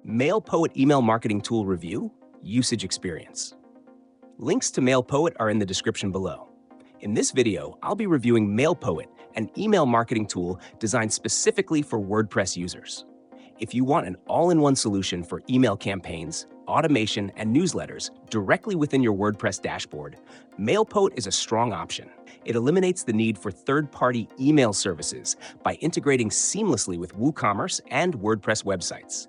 MailPoet Email Marketing Tool Review, Usage Experience. Links to MailPoet are in the description below. In this video, I'll be reviewing MailPoet, an email marketing tool designed specifically for WordPress users. If you want an all-in-one solution for email campaigns, automation, and newsletters directly within your WordPress dashboard, MailPoet is a strong option. It eliminates the need for third-party email services by integrating seamlessly with WooCommerce and WordPress websites.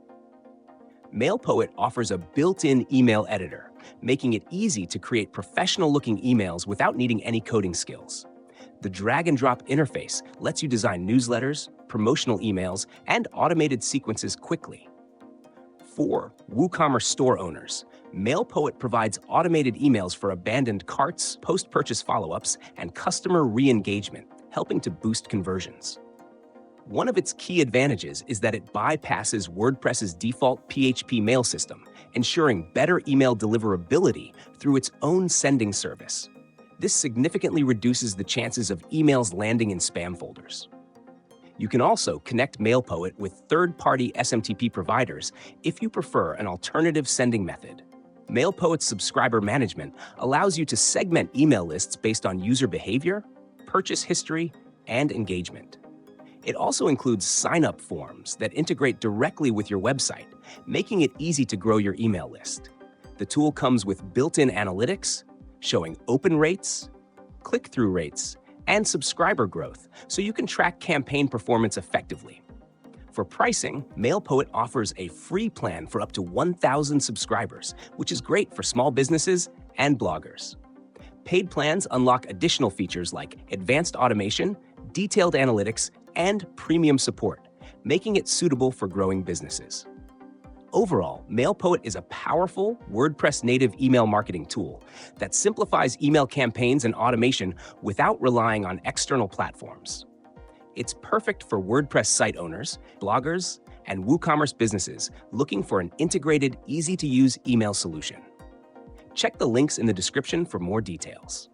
MailPoet offers a built-in email editor, making it easy to create professional-looking emails without needing any coding skills. The drag-and-drop interface lets you design newsletters, promotional emails, and automated sequences quickly. For WooCommerce store owners, MailPoet provides automated emails for abandoned carts, post-purchase follow-ups, and customer re-engagement, helping to boost conversions. One of its key advantages is that it bypasses WordPress's default PHP mail system, ensuring better email deliverability through its own sending service. This significantly reduces the chances of emails landing in spam folders. You can also connect MailPoet with third-party SMTP providers if you prefer an alternative sending method. MailPoet's subscriber management allows you to segment email lists based on user behavior, purchase history, and engagement. It also includes sign-up forms that integrate directly with your website, making it easy to grow your email list. The tool comes with built-in analytics, showing open rates, click-through rates, and subscriber growth, so you can track campaign performance effectively. For pricing, MailPoet offers a free plan for up to 1,000 subscribers, which is great for small businesses and bloggers. Paid plans unlock additional features like advanced automation, detailed analytics, and premium support, making it suitable for growing businesses. Overall, MailPoet is a powerful WordPress-native email marketing tool that simplifies email campaigns and automation without relying on external platforms. It's perfect for WordPress site owners, bloggers, and WooCommerce businesses looking for an integrated, easy-to-use email solution. Check the links in the description for more details.